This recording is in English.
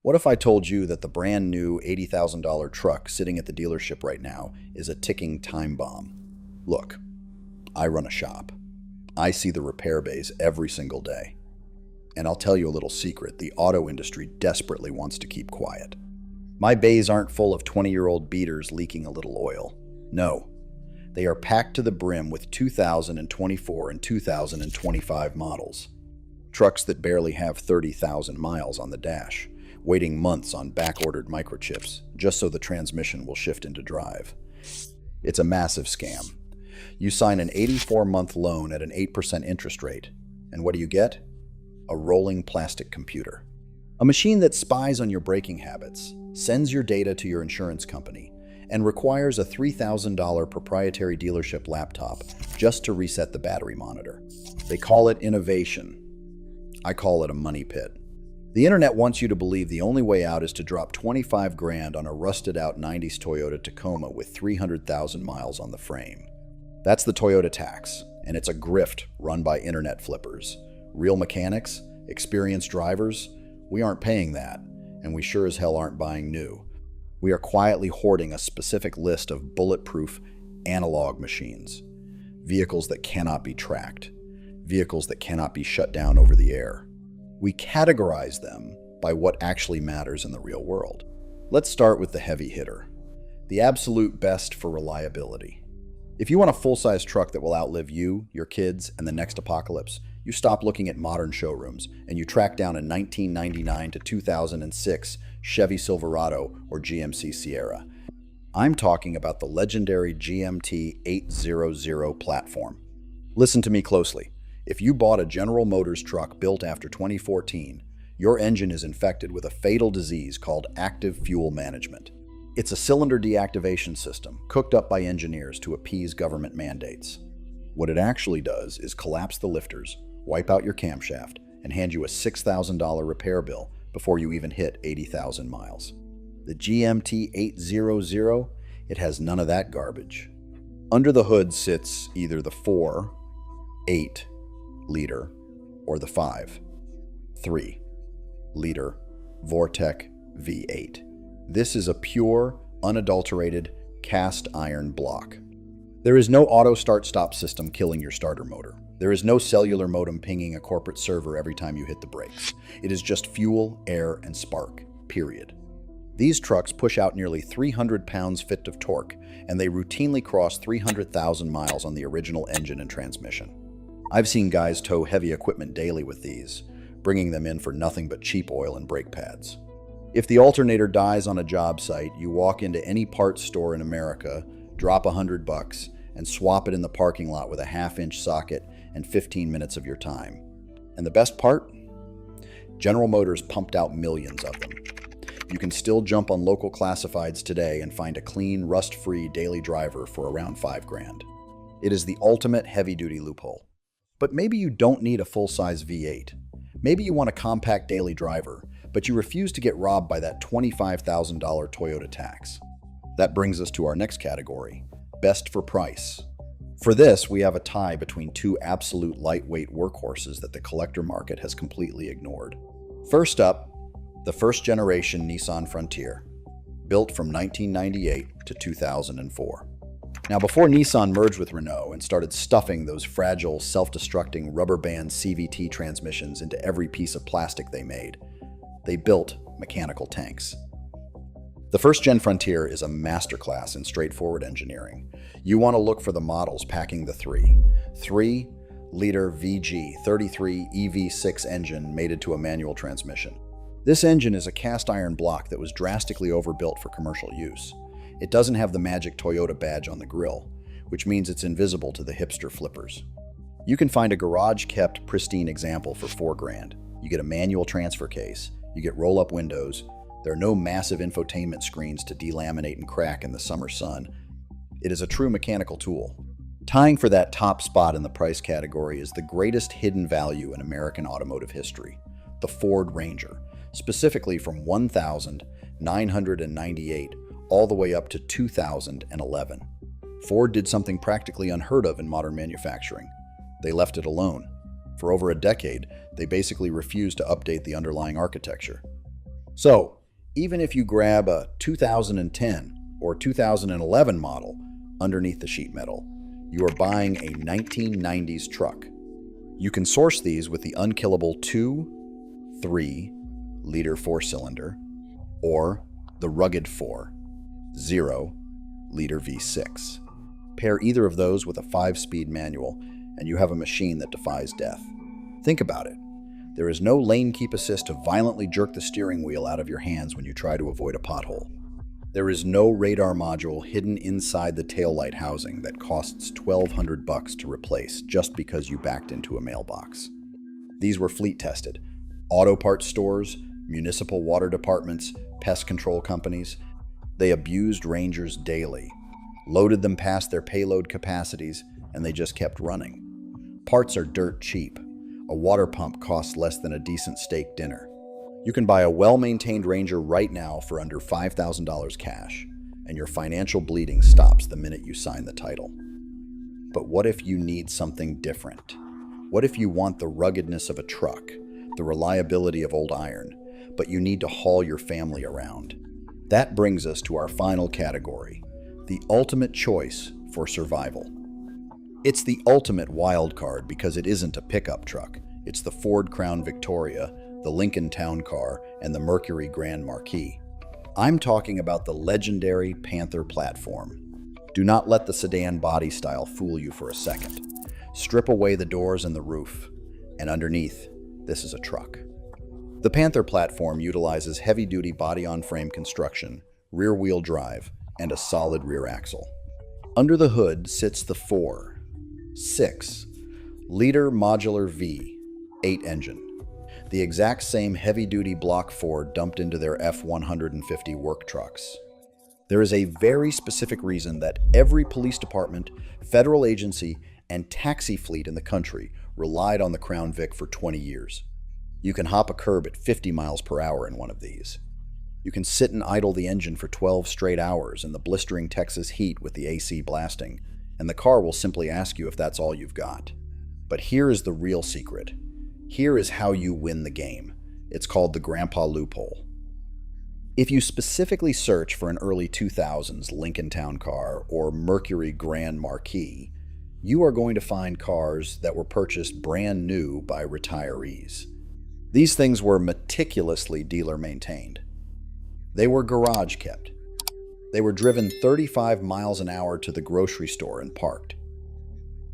What if I told you that the brand new $80,000 truck sitting at the dealership right now is a ticking time bomb? Look, I run a shop. I see the repair bays every single day. And I'll tell you a little secret, the auto industry desperately wants to keep quiet. My bays aren't full of 20-year-old beaters leaking a little oil. No, they are packed to the brim with 2024 and 2025 models. Trucks that barely have 30,000 miles on the dash, waiting months on back-ordered microchips just so the transmission will shift into drive. It's a massive scam. You sign an 84-month loan at an 8% interest rate, and what do you get? A rolling plastic computer. A machine that spies on your braking habits, sends your data to your insurance company, and requires a $3,000 proprietary dealership laptop just to reset the battery monitor. They call it innovation. I call it a money pit. The internet wants you to believe the only way out is to drop 25 grand on a rusted-out 90s Toyota Tacoma with 300,000 miles on the frame. That's the Toyota tax, and it's a grift run by internet flippers. Real mechanics, experienced drivers, we aren't paying that, and we sure as hell aren't buying new. We are quietly hoarding a specific list of bulletproof analog machines. Vehicles that cannot be tracked. Vehicles that cannot be shut down over the air. We categorize them by what actually matters in the real world. Let's start with the heavy hitter, the absolute best for reliability. If you want a full-size truck that will outlive you, your kids, and the next apocalypse, you stop looking at modern showrooms and you track down a 1999 to 2006 Chevy Silverado or GMC Sierra. I'm talking about the legendary GMT 800 platform. Listen to me closely. If you bought a General Motors truck built after 2014, your engine is infected with a fatal disease called active fuel management. It's a cylinder deactivation system cooked up by engineers to appease government mandates. What it actually does is collapse the lifters, wipe out your camshaft, and hand you a $6,000 repair bill before you even hit 80,000 miles. The GMT 800, it has none of that garbage. Under the hood sits either the 4, 8 liter, or the 5, 3 liter Vortec V8. This is a pure, unadulterated cast iron block. There is no auto start-stop system killing your starter motor. There is no cellular modem pinging a corporate server every time you hit the brakes. It is just fuel, air, and spark, period. These trucks push out nearly 300 pounds-fit of torque, and they routinely cross 300,000 miles on the original engine and transmission. I've seen guys tow heavy equipment daily with these, bringing them in for nothing but cheap oil and brake pads. If the alternator dies on a job site, you walk into any parts store in America, drop $100, and swap it in the parking lot with a half-inch socket and 15 minutes of your time. And the best part? General Motors pumped out millions of them. You can still jump on local classifieds today and find a clean, rust-free daily driver for around $5 grand. It is the ultimate heavy-duty loophole. But maybe you don't need a full-size V8. Maybe you want a compact daily driver, but you refuse to get robbed by that $25,000 Toyota tax. That brings us to our next category, best for price. For this, we have a tie between two absolute lightweight workhorses that the collector market has completely ignored. First up, the first-generation Nissan Frontier, built from 1998 to 2004. Now, before Nissan merged with Renault and started stuffing those fragile, self-destructing rubber band CVT transmissions into every piece of plastic they made, they built mechanical tanks. The first-gen Frontier is a masterclass in straightforward engineering. You want to look for the models packing the 3-liter VG33 EV6 engine mated to a manual transmission. This engine is a cast iron block that was drastically overbuilt for commercial use. It doesn't have the magic Toyota badge on the grille, which means it's invisible to the hipster flippers. You can find a garage-kept, pristine example for $4 grand. You get a manual transfer case, you get roll-up windows, there are no massive infotainment screens to delaminate and crack in the summer sun. It is a true mechanical tool. Tying for that top spot in the price category is the greatest hidden value in American automotive history, the Ford Ranger, specifically from 1998 all the way up to 2011. Ford did something practically unheard of in modern manufacturing. They left it alone. For over a decade, they basically refused to update the underlying architecture. So, Even if you grab a 2010 or 2011 model underneath the sheet metal, you are buying a 1990s truck. You can source these with the unkillable 2, 3-liter four-cylinder or the rugged 4, 0-liter V6. Pair either of those with a 5-speed manual, and you have a machine that defies death. Think about it. There is no lane keep assist to violently jerk the steering wheel out of your hands when you try to avoid a pothole. There is no radar module hidden inside the taillight housing that costs $1,200 to replace just because you backed into a mailbox. These were fleet tested. Auto parts stores, municipal water departments, pest control companies, they abused Rangers daily, loaded them past their payload capacities, and they just kept running. Parts are dirt cheap. A water pump costs less than a decent steak dinner. You can buy a well-maintained Ranger right now for under $5,000 cash, and your financial bleeding stops the minute you sign the title. But what if you need something different? What if you want the ruggedness of a truck, the reliability of old iron, but you need to haul your family around? That brings us to our final category, the ultimate choice for survival. It's the ultimate wild card because it isn't a pickup truck. It's the Ford Crown Victoria, the Lincoln Town Car, and the Mercury Grand Marquis. I'm talking about the legendary Panther platform. Do not let the sedan body style fool you for a second. Strip away the doors and the roof, and underneath, this is a truck. The Panther platform utilizes heavy-duty body-on-frame construction, rear-wheel drive, and a solid rear axle. Under the hood sits the 6-liter modular V8 engine, the exact same heavy-duty block Ford dumped into their F-150 work trucks. There is a very specific reason that every police department, federal agency, and taxi fleet in the country relied on the Crown Vic for 20 years. You can hop a curb at 50 miles per hour in one of these. You can sit and idle the engine for 12 straight hours in the blistering Texas heat with the AC blasting, and the car will simply ask you if that's all you've got. But here is the real secret. Here is how you win the game. It's called the Grandpa Loophole. If you specifically search for an early 2000s Lincoln Town Car or Mercury Grand Marquis, you are going to find cars that were purchased brand new by retirees. These things were meticulously dealer maintained. They were garage kept. They were driven 35 miles an hour to the grocery store and parked.